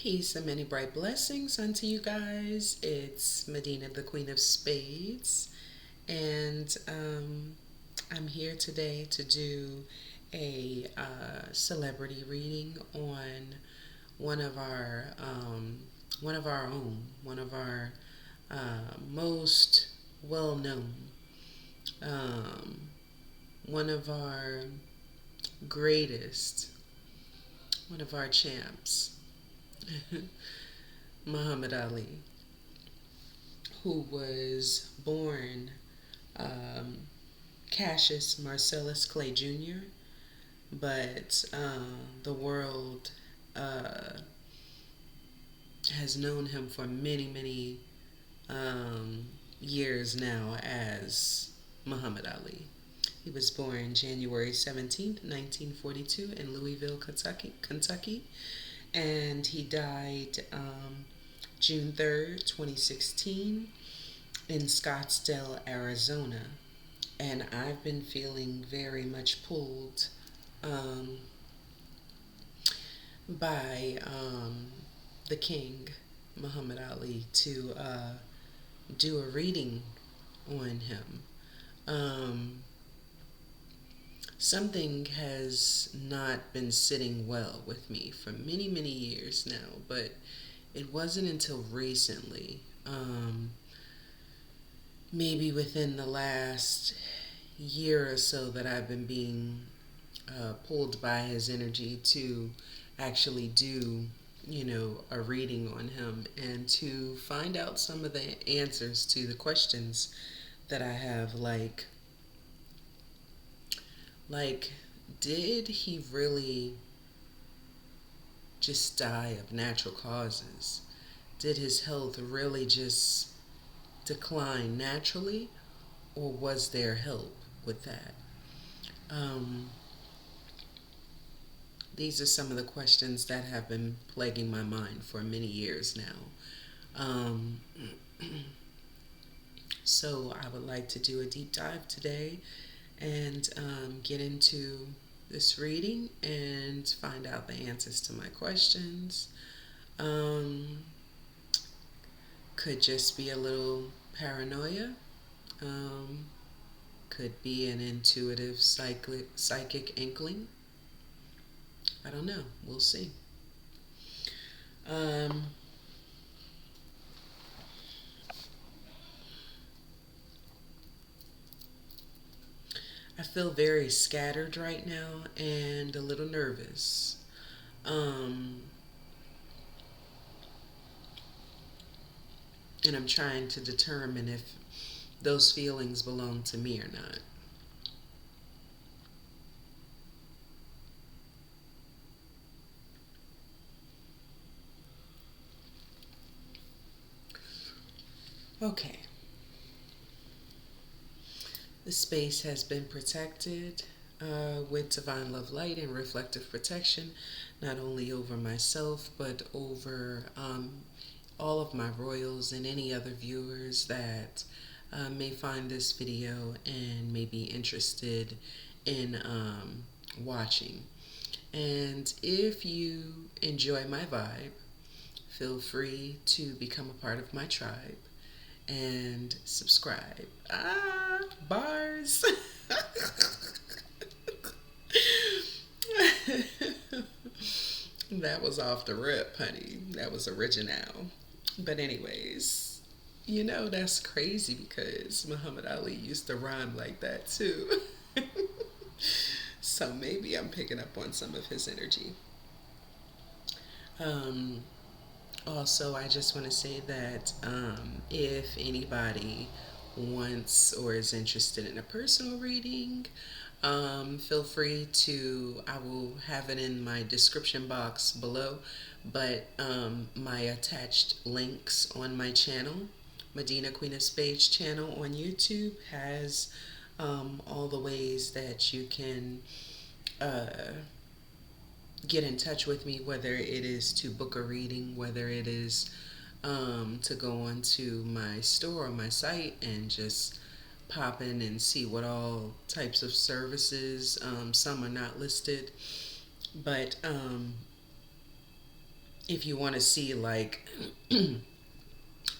Peace and many bright blessings unto you guys. It's Medina, the Queen of Spades, and I'm here today to do a celebrity reading on one of our one of our own, one of our most well known, um, one of our greatest, one of our champs. Muhammad Ali, who was born um, Cassius Marcellus Clay Jr., but the world uh, has known him for many, many years now as Muhammad Ali. He was born January 17th, 1942, in Louisville, Kentucky, and he died June 3rd, 2016, in Scottsdale, Arizona. And I've been feeling very much pulled um, by the King, Muhammad Ali, to do a reading on him. Um, Something has not been sitting well with me for many, many years now, but it wasn't until recently, maybe within the last year or so, that I've been being pulled by his energy to actually do, a reading on him and to find out some of the answers to the questions that I have, like, did he really just die of natural causes? Did his health really just decline naturally, or was there help with that? Um, these are some of the questions that have been plaguing my mind for many years now. So I would like to do a deep dive today and get into this reading and find out the answers to my questions. Um, could just be a little paranoia. Um, could be an intuitive psychic inkling. I don't know. We'll see. Um, I feel very scattered right now and a little nervous. Um, and I'm trying to determine if those feelings belong to me or not. Okay. The space has been protected with divine love, light, and reflective protection, not only over myself, but over all of my royals and any other viewers that may find this video and may be interested in watching. And if you enjoy my vibe, feel free to become a part of my tribe and subscribe. Bars. That was off the rip, honey. That was original. But anyways, that's crazy because Muhammad Ali used to rhyme like that too. So maybe I'm picking up on some of his energy. Um, Also, I just want to say that if anybody wants or is interested in a personal reading, feel free to, I will have it in my description box below, but my attached links on my channel, Madinah Queen of Spades channel on YouTube, has all the ways that you can uh, get in touch with me, whether it is to book a reading, whether it is to go onto my store or my site and just pop in and see what all types of services. Some are not listed, but if you want to see like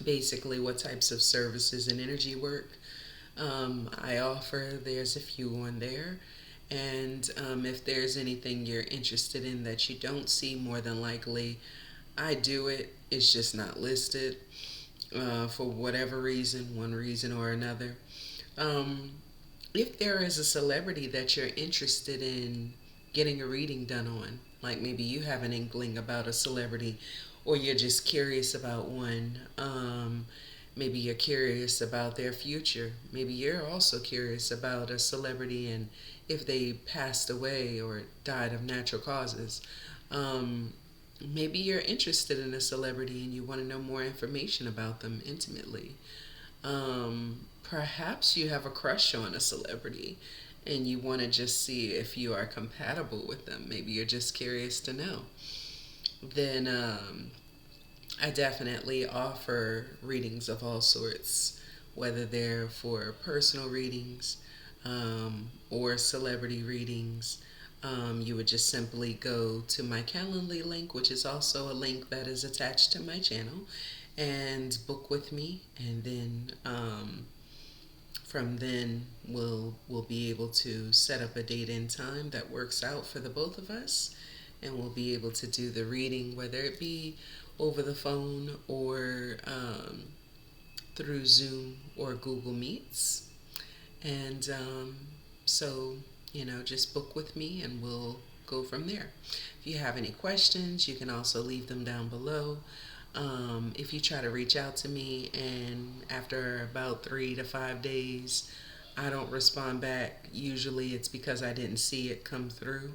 basically what types of services and energy work I offer, there's a few on there. And if there's anything you're interested in that you don't see, more than likely I do it. It's just not listed for whatever reason, one reason or another. Um, if there is a celebrity that you're interested in getting a reading done on, like maybe you have an inkling about a celebrity or you're just curious about one, maybe you're curious about their future, maybe you're also curious about a celebrity and if they passed away or died of natural causes. Um, Maybe you're interested in a celebrity and you want to know more information about them intimately. Perhaps you have a crush on a celebrity and you want to just see if you are compatible with them. Maybe you're just curious to know. Then I definitely offer readings of all sorts, whether they're for personal readings or celebrity readings. You would just simply go to my Calendly link, which is also a link that is attached to my channel, and book with me, and then from then we'll be able to set up a date and time that works out for the both of us, and we'll be able to do the reading, whether it be over the phone or through Zoom or Google Meets. And so, just book with me and we'll go from there. If you have any questions, you can also leave them down below. If you try to reach out to me and after about 3 to 5 days, I don't respond back, usually it's because I didn't see it come through.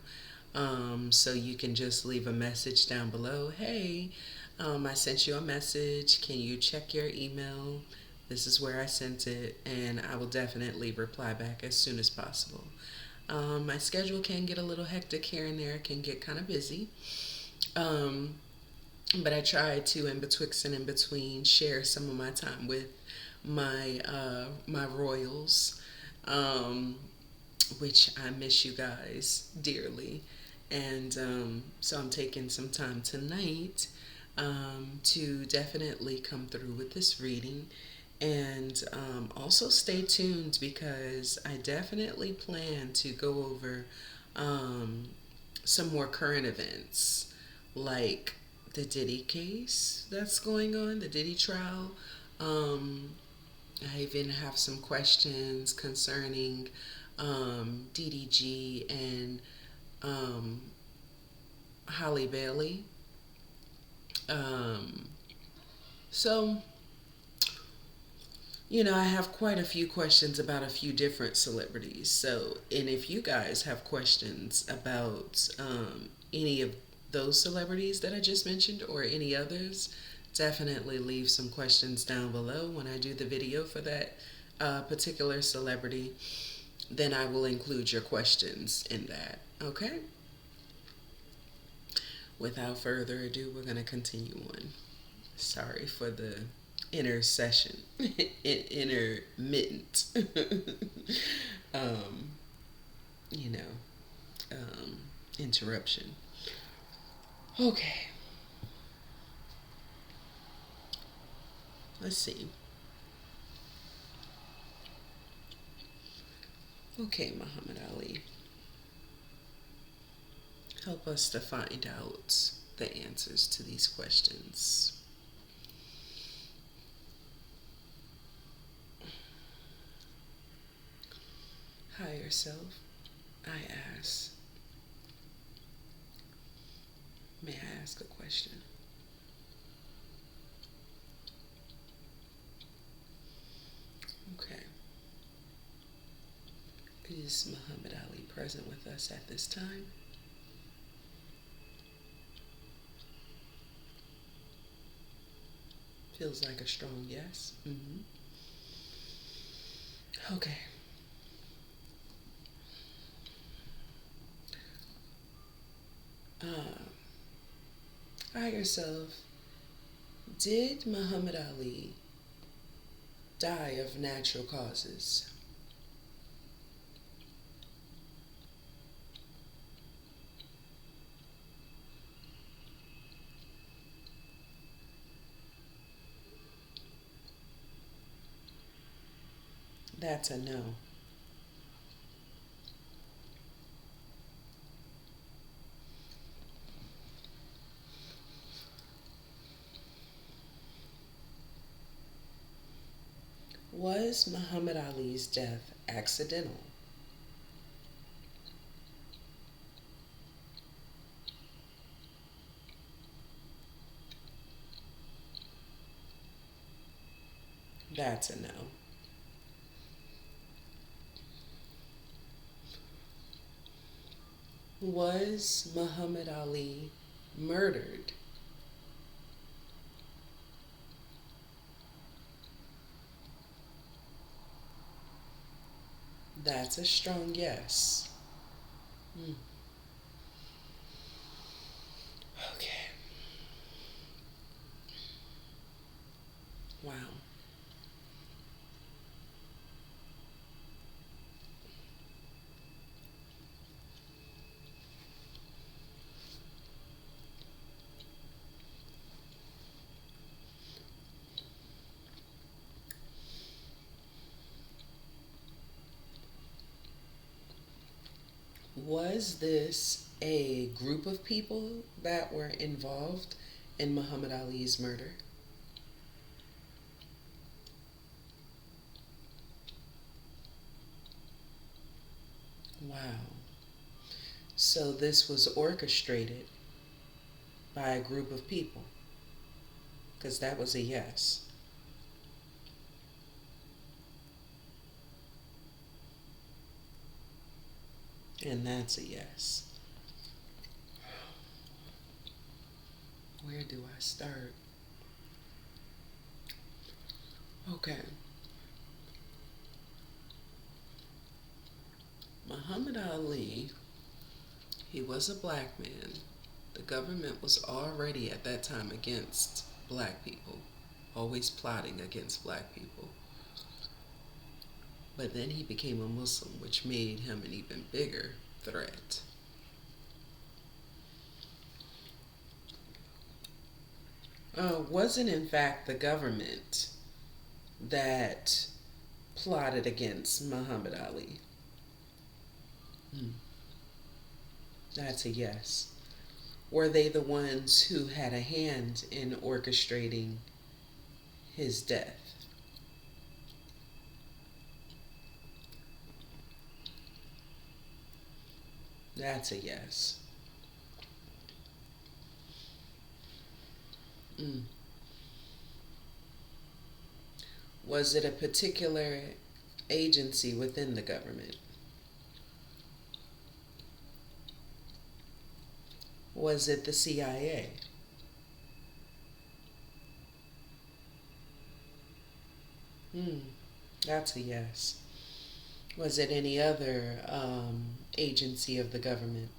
So you can just leave a message down below. Hey, I sent you a message. Can you check your email? This is where I sent it, and I will definitely reply back as soon as possible. My schedule can get a little hectic here and there. It can get kind of busy. Um, but I try to, in betwixt and in between, share some of my time with my royals, um, which I miss you guys dearly. And so I'm taking some time tonight to definitely come through with this reading. And also stay tuned because I definitely plan to go over um, some more current events like the Diddy case that's going on, the Diddy trial. Um, I even have some questions concerning DDG and um, Holly Bailey. Um, so, I have quite a few questions about a few different celebrities. So, and if you guys have questions about any of those celebrities that I just mentioned or any others, definitely leave some questions down below when I do the video for that particular celebrity. Then I will include your questions in that. Okay? Without further ado, we're going to continue on. Sorry for the intercession, intermittent, um, you know, interruption. Okay, let's see. Okay, Muhammad Ali, help us to find out the answers to these questions. Higher self, I ask, may I ask a question? Okay. Is Muhammad Ali present with us at this time? Feels like a strong yes. Okay. Higher self, did Muhammad Ali die of natural causes? That's a no. Was Muhammad Ali's death accidental? That's a no. Was Muhammad Ali murdered? That's a strong yes. Mm. Okay. Wow. Was this a group of people that were involved in Muhammad Ali's murder? Wow. So this was orchestrated by a group of people? Because that was a yes. And that's a yes. Where do I start? Okay. Muhammad Ali, he was a black man. The government was already at that time against black people, always plotting against black people. But then he became a Muslim, which made him an even bigger threat. Wasn't in fact the government that plotted against Muhammad Ali? Hmm. That's a yes. Were they the ones who had a hand in orchestrating his death? That's a yes. Mm. Was it a particular agency within the government? Was it the CIA? Hmm. That's a yes. Was it any other agency of the government?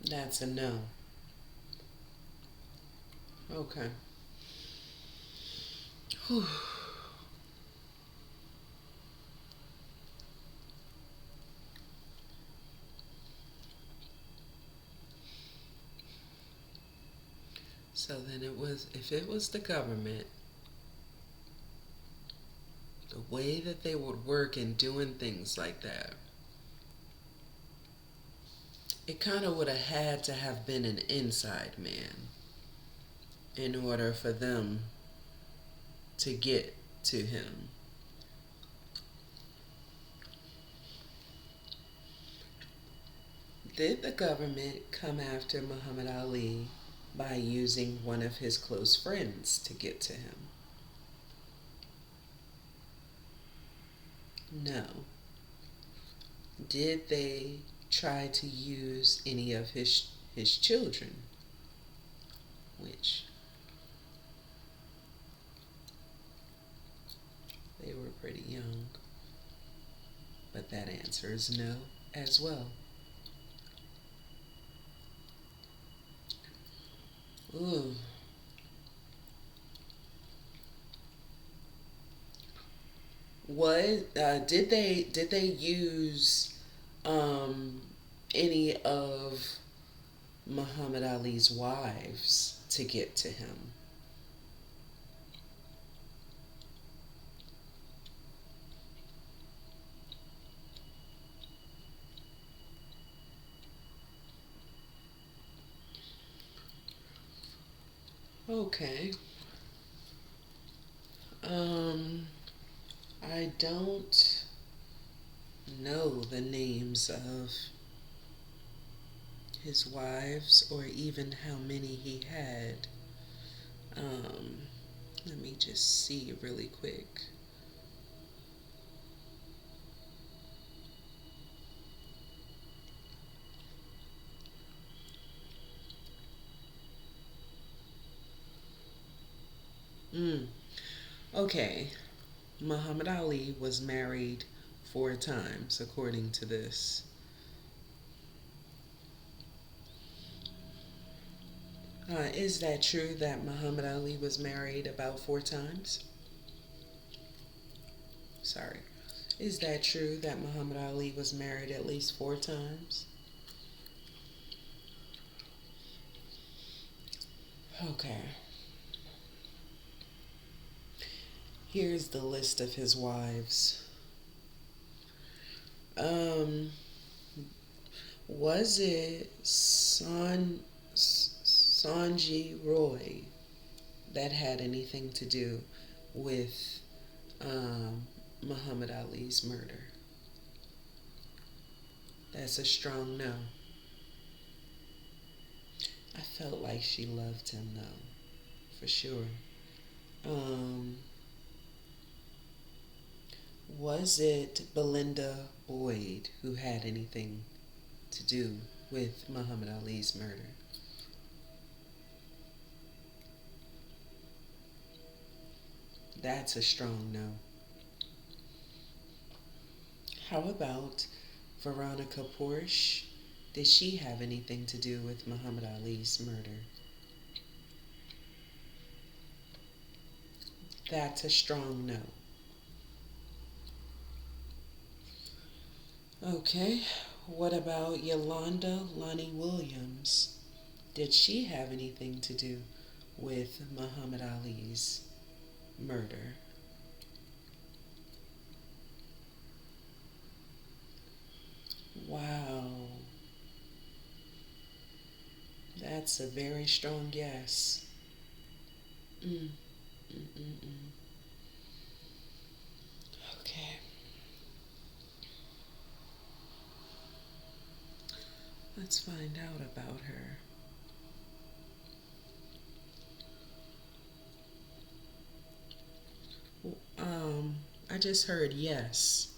That's a no. Okay. Whew. So then it was, if it was the government, the way that they would work in doing things like that, it kind of would have had to have been an inside man in order for them to get to him. Did the government come after Muhammad Ali by using one of his close friends to get to him? No. Did they try to use any of his children? Which they were pretty young. But that answer is no as well. Ooh. What did they use um, any of Muhammad Ali's wives to get to him? Okay. Um, I don't know the names of his wives or even how many he had. Um, Let me just see really quick. Mm, okay. Muhammad Ali was married 4 times, according to this. Is that true that Muhammad Ali was married about 4 times? Sorry. Is that true that Muhammad Ali was married at least 4 times? Okay. Here's the list of his wives. Um, was it Sanji Roy that had anything to do with Muhammad Ali's murder? That's a strong no. I felt like she loved him though, for sure. Um, was it Belinda Boyd who had anything to do with Muhammad Ali's murder? That's a strong no. How about Veronica Porsche? Did she have anything to do with Muhammad Ali's murder? That's a strong no. Okay, what about Yolanda Lonnie Williams? Did she have anything to do with Muhammad Ali's murder? Wow, that's a very strong yes. Mm, mm, mm, mm. Okay, let's find out about her. I just heard yes.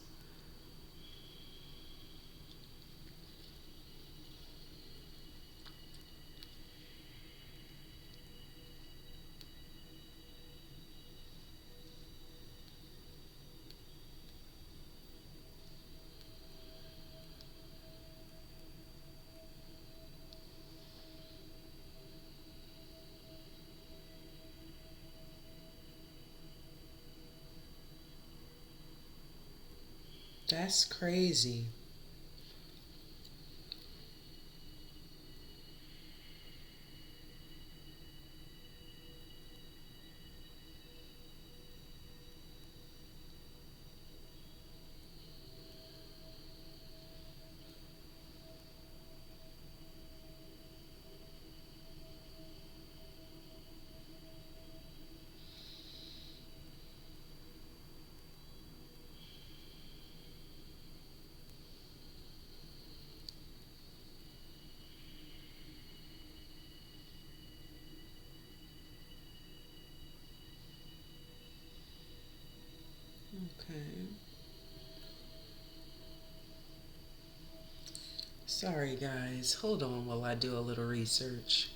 That's crazy. Okay. Sorry, guys. Hold on while I do a little research.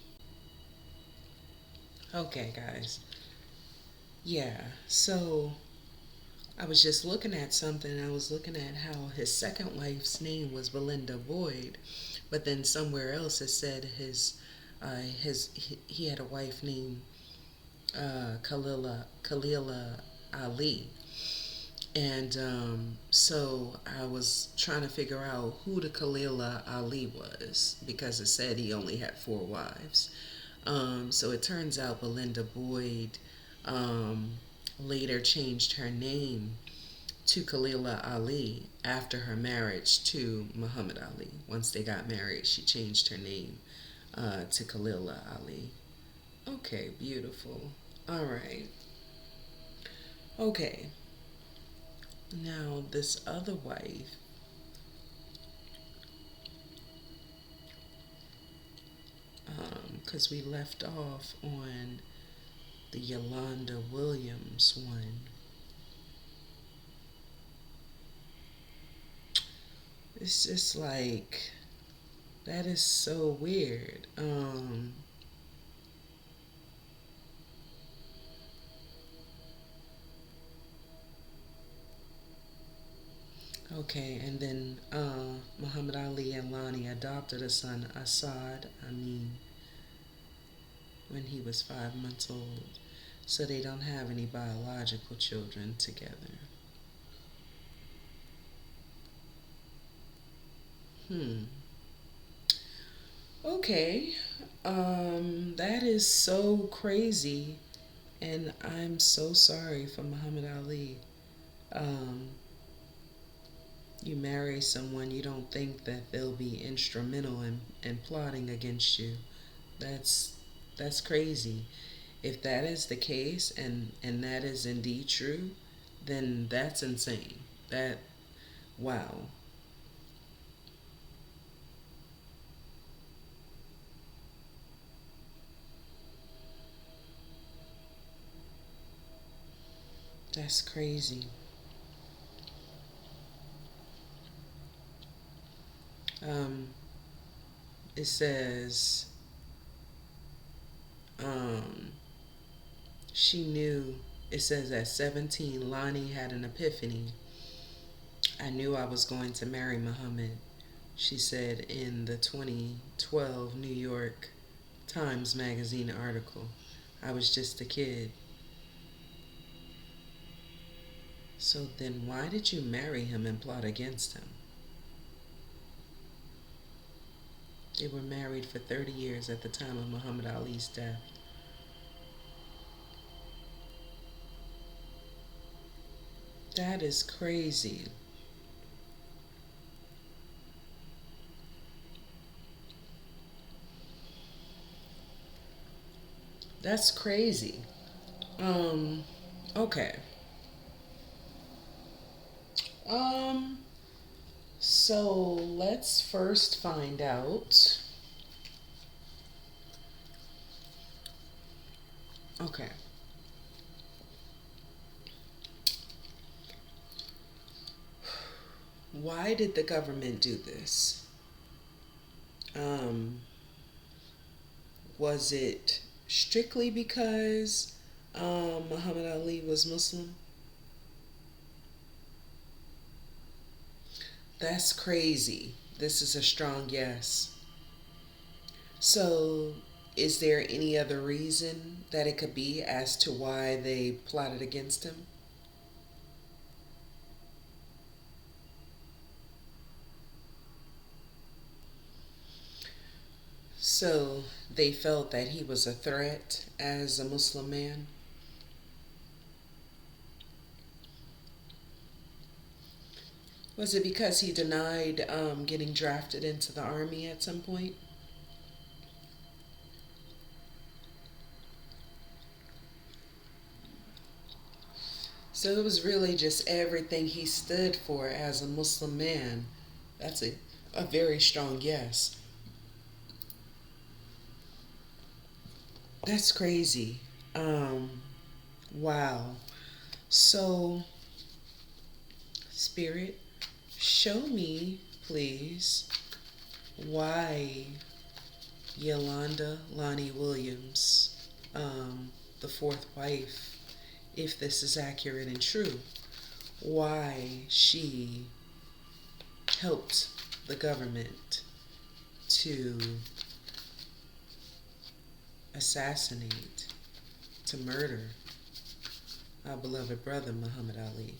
Okay, guys. Yeah, so I was just looking at something. I was looking at how his second wife's name was Belinda Boyd, but then somewhere else it said he had a wife named Khalila Ali. And so I was trying to figure out who the Khalila Ali was because it said he only had 4 wives. So it turns out Belinda Boyd um, later changed her name to Khalila Ali after her marriage to Muhammad Ali. Once they got married, she changed her name to Khalila Ali. Okay, beautiful. All right. Okay. Now, this other wife, because we left off on the Yolanda Williams one. It's just like, that is so weird. Okay, and then Muhammad Ali and Lonnie adopted a son, Assad Amin, when he was 5 months old. So they don't have any biological children together. Hmm. Okay. That is so crazy, and I'm so sorry for Muhammad Ali. Um, you marry someone you don't think that they'll be instrumental in plotting against you. That's that's crazy. If that is the case and that is indeed true, then that's insane. That wow. That's crazy. Um it says um she knew it says at 17 Lonnie had an epiphany. I knew I was going to marry Muhammad, she said in the 2012 New York Times Magazine article. I was just a kid. So then why did you marry him and plot against him? They were married for 30 years at the time of Muhammad Ali's death. That is crazy. That's crazy. Um, okay. Um, so let's first find out. Okay. Why did the government do this? Um, was it strictly because Muhammad Ali was Muslim? That's crazy. This is a strong yes. So, is there any other reason that it could be as to why they plotted against him? So, they felt that he was a threat as a Muslim man? Was it because he denied getting drafted into the army at some point? So, it was really just everything he stood for as a Muslim man. That's a very strong yes. That's crazy. Um, wow. So, Spirit, show me, please, why Yolanda Lonnie Williams, the fourth wife, if this is accurate and true, why she helped the government to assassinate, to murder our beloved brother Muhammad Ali.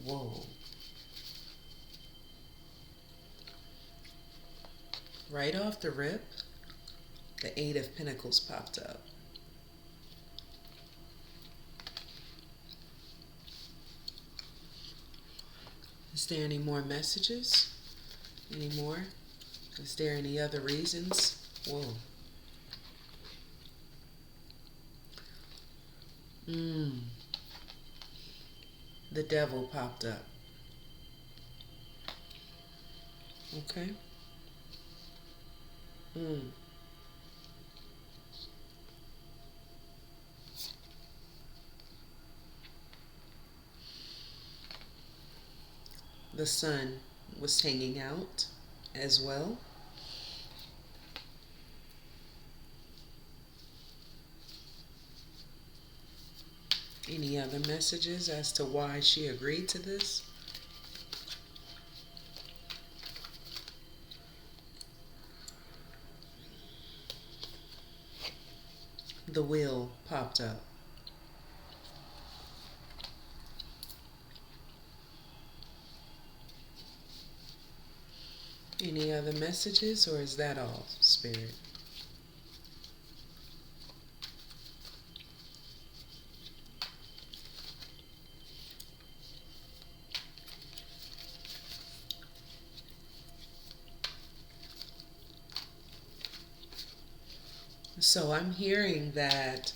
Whoa. Right off the rip, the Eight of Pentacles popped up. Is there any more messages? Any more? Is there any other reasons? Whoa. Mm. The devil popped up. Okay. Mm. The sun was hanging out as well. Any other messages as to why she agreed to this? The wheel popped up. Any other messages, or is that all, Spirit? So I'm hearing that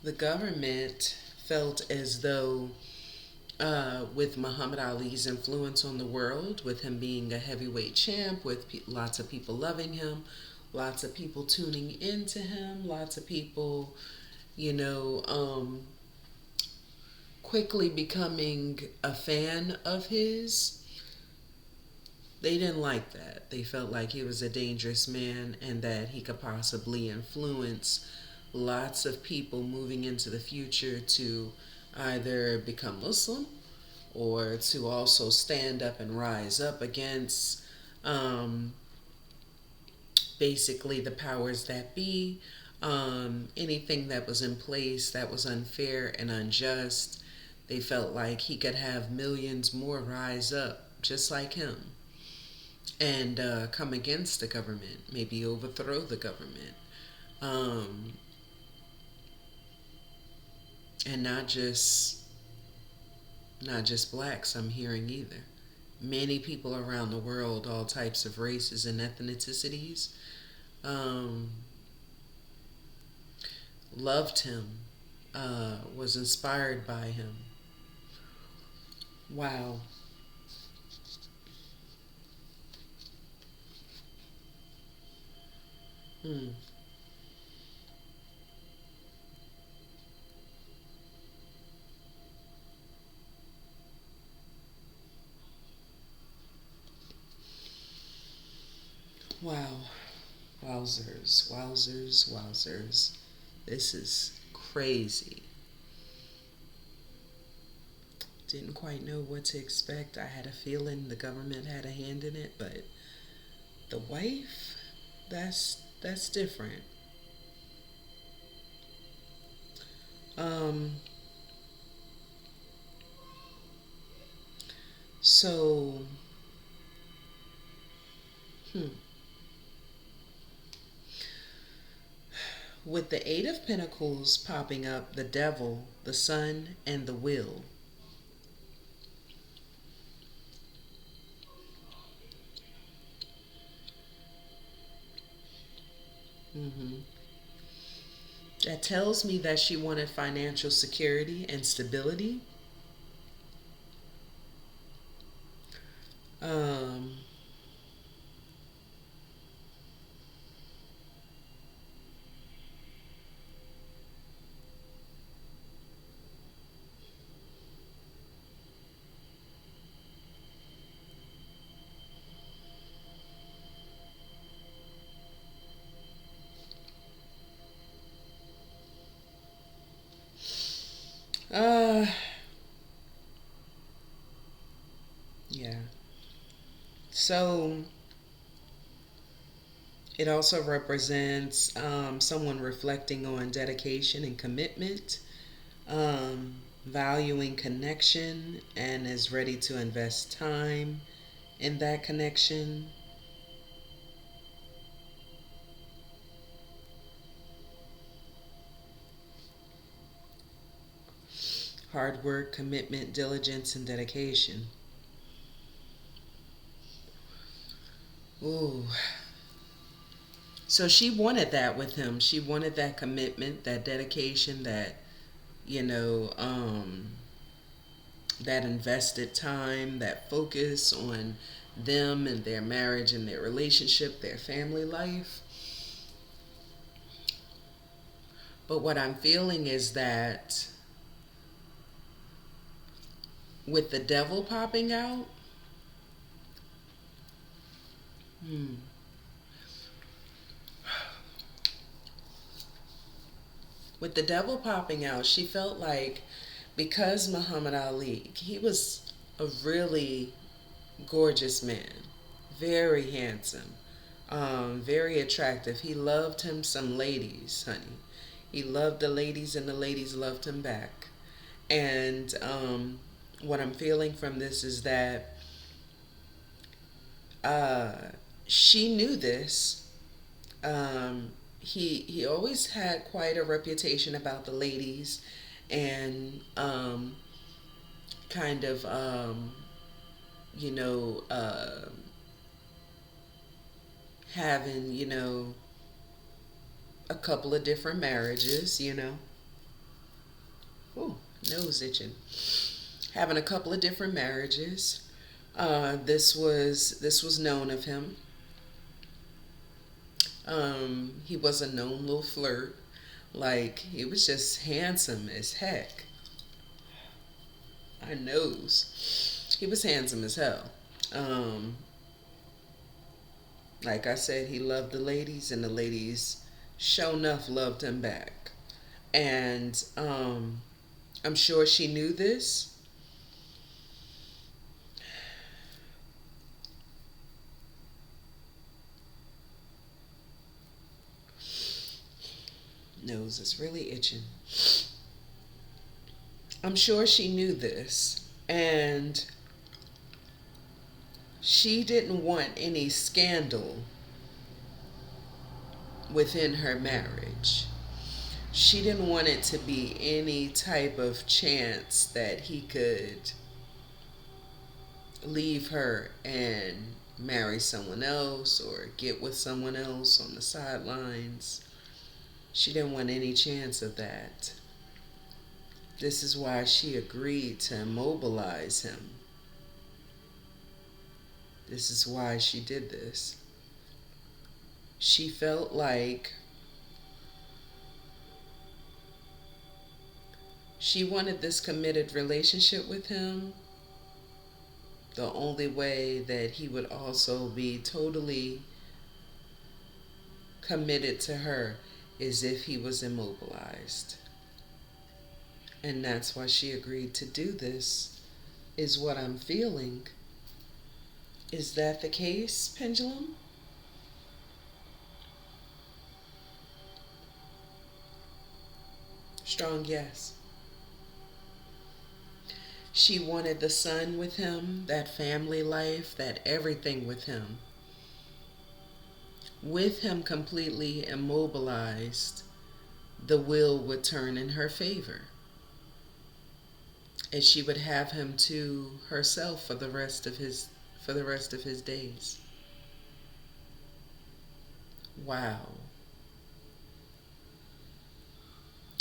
the government felt as though, with Muhammad Ali's influence on the world, with him being a heavyweight champ, with lots of people loving him, lots of people tuning into him, lots of people, you know, quickly becoming a fan of his. They didn't like that. They felt like he was a dangerous man and that he could possibly influence lots of people moving into the future to either become Muslim or to also stand up and rise up against, um, basically the powers that be, anything that was in place that was unfair and unjust. They felt like he could have millions more rise up just like him and come against the government, maybe overthrow the government. Um, and not just blacks, I'm hearing either. Many people around the world, all types of races and ethnicities, um, loved him, was inspired by him. Wow. Hmm. Wow. Wowzers, wowzers, wowzers. This is crazy. Didn't quite know what to expect. I had a feeling the government had a hand in it, but the wife, that's different. Um, so, hmm, with the Eight of Pentacles popping up, the Devil, the Sun, and the Will. Hmm. That tells me that she wanted financial security and stability. Um, uh, yeah. So it also represents, someone reflecting on dedication and commitment, valuing connection, and is ready to invest time in that connection. Hard work, commitment, diligence, and dedication. Ooh. So she wanted that with him. She wanted that commitment, that dedication, that you know, that invested time, that focus on them and their marriage and their relationship, their family life. But what I'm feeling is that with the devil popping out, hmm, with the devil popping out, she felt like because Muhammad Ali, he was a really gorgeous man, very handsome, very attractive. He loved him some ladies, honey. He loved the ladies, and the ladies loved him back. And what I'm feeling from this is that uh, she knew this. He always had quite a reputation about the ladies, and kind of you know having a couple of different marriages. Ooh, nose itching. Having a couple of different marriages. This was known of him. He was a known little flirt. Like, he was just handsome as heck. I knows. He was handsome as hell. Um, like I said, he loved the ladies, and the ladies sure enough loved him back. And I'm sure she knew this. Nose is really itching. I'm sure she knew this. And she didn't want any scandal within her marriage. She didn't want it to be any type of chance that he could leave her and marry someone else or get with someone else on the sidelines. She didn't want any chance of that. This is why she agreed to immobilize him. This is why she did this. She felt like she wanted this committed relationship with him the only way that he would also be totally committed to her is if he was immobilized. And that's why she agreed to do this, is what I'm feeling. Is that the case, Pendulum? Strong yes. She wanted the son with him, that family life, that everything with him. With him completely immobilized, the wheel would turn in her favor. And she would have him to herself for the rest of his days. Wow.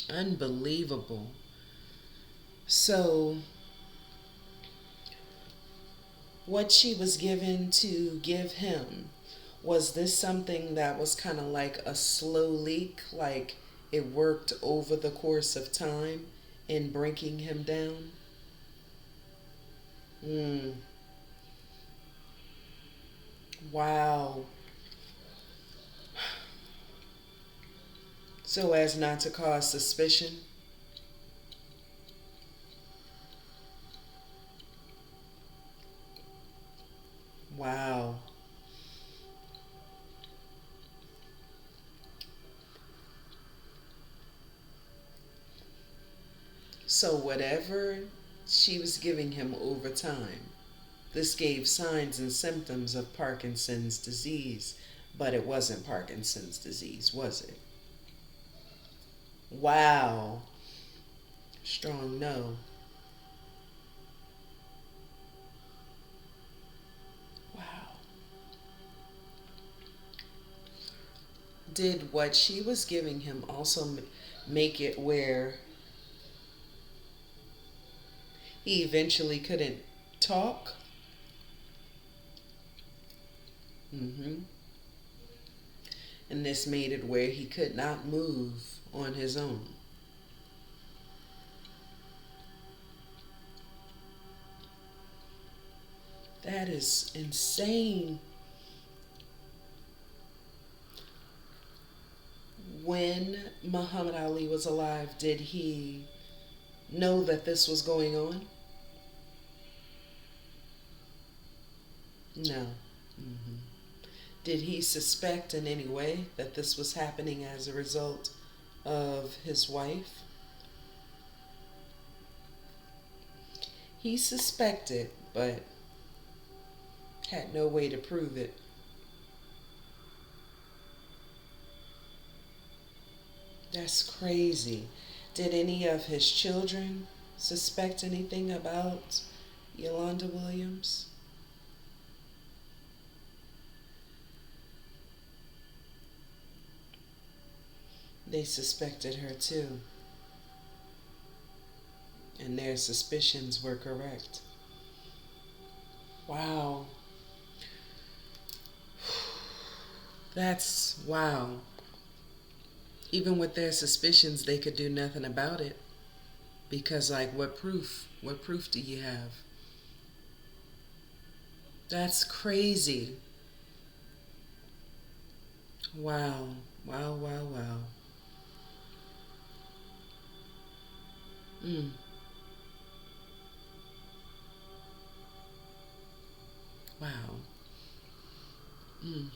Unbelievable. So, what she was given to give him, was this something that was kind of like a slow leak, like it worked over the course of time in breaking him down? Mm. Wow. So as not to cause suspicion? Wow. So whatever she was giving him over time, this gave signs and symptoms of Parkinson's disease, but it wasn't Parkinson's disease, was it? Wow. Strong no. Wow. Did what she was giving him also make it where He eventually couldn't talk. hmm And this made it where he could not move on his own. That is insane. When Muhammad Ali was alive, did he know that this was going on? No. hmm Did he suspect in any way that this was happening as a result of his wife? He suspected, but had no way to prove it. That's crazy. Did any of his children suspect anything about Yolanda Williams? They suspected her too, and their suspicions were correct. Wow. That's wow. Even with their suspicions, they could do nothing about it. Because, like, what proof? What proof do you have? That's crazy. Wow. Wow, wow, wow. Mm. Wow. Mm,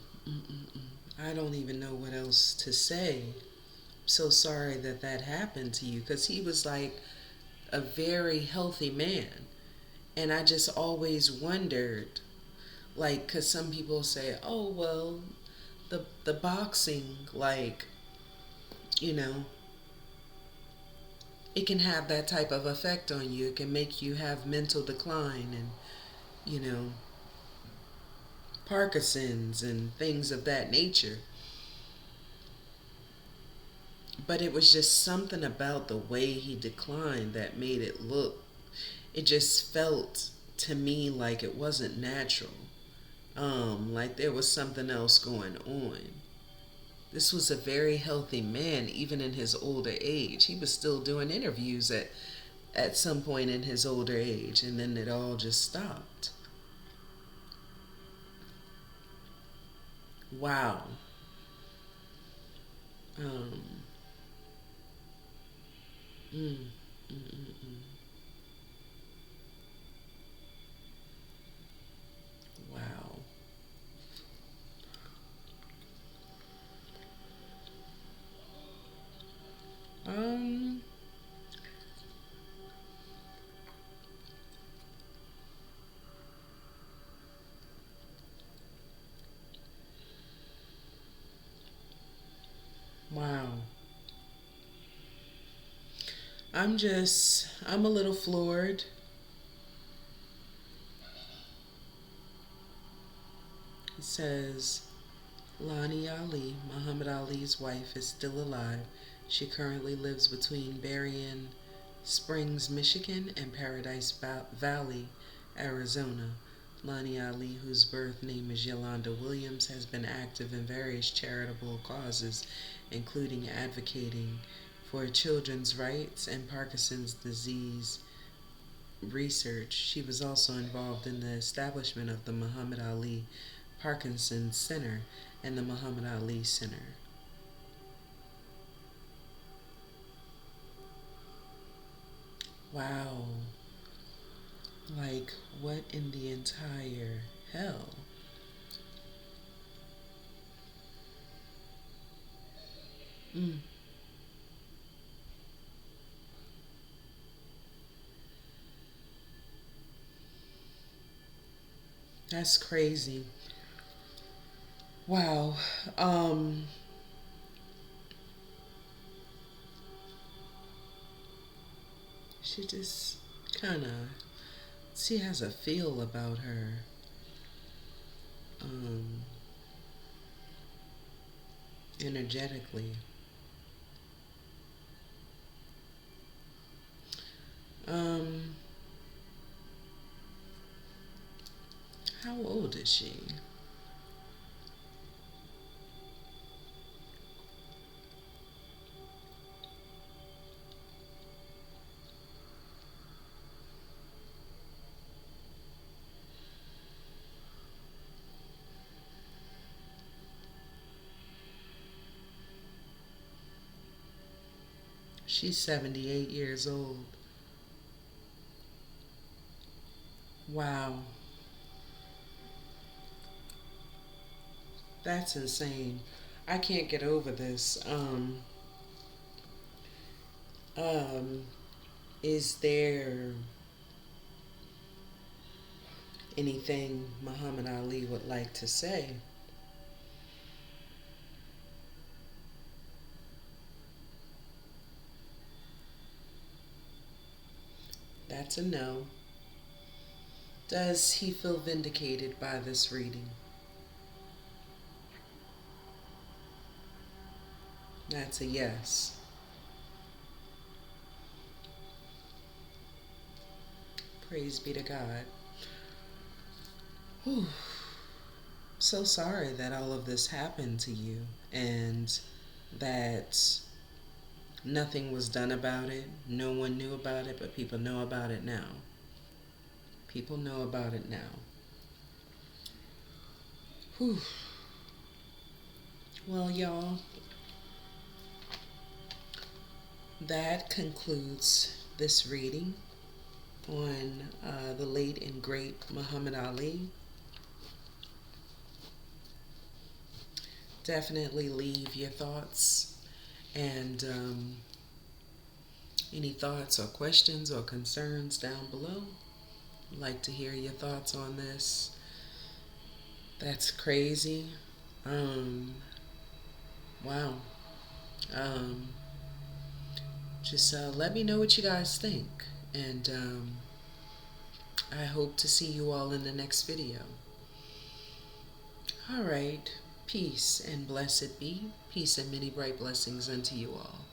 I don't even know what else to say. So sorry that that happened to you because he was like a very healthy man. And I just always wondered, like, because some people say, oh, well, the boxing, like, you know, it can have that type of effect on you. It can make you have mental decline and, you know, Parkinson's and things of that nature. But it was just something about the way he declined that made it look, it just felt to me like it wasn't natural. Like there was something else going on. This was a very healthy man, even in his older age. He was still doing interviews at some point in his older age, and then it all just stopped. Wow. Um, mm, mm, mm, mm. Wow. Um, wow. I'm a little floored. It says, Lani Ali, Muhammad Ali's wife, is still alive. She currently lives between Berrien Springs, Michigan, and Paradise Valley, Arizona. Lani Ali, whose birth name is Yolanda Williams, has been active in various charitable causes, including advocating for children's rights and Parkinson's disease research. She was also involved in the establishment of the Muhammad Ali Parkinson's Center and the Muhammad Ali Center. Wow. Like, what in the entire hell? Mm, that's crazy. Wow. Um, she just kind of, she has a feel about her. Um, Energetically. Um, How old is she? She's 78 years old. Wow. That's insane. I can't get over this. Um, is there anything Muhammad Ali would like to say? That's a no. Does he feel vindicated by this reading? That's a yes. Praise be to God. Whew. So sorry that all of this happened to you and that nothing was done about it. No one knew about it, but people know about it now. People know about it now. Whew. Well, y'all, that concludes this reading on the late and great Muhammad Ali. Definitely leave your thoughts and any thoughts or questions or concerns down below. I'd like to hear your thoughts on this. That's crazy. Wow. Um, just let me know what you guys think. And I hope to see you all in the next video. All right. Peace and blessed be. Peace and many bright blessings unto you all.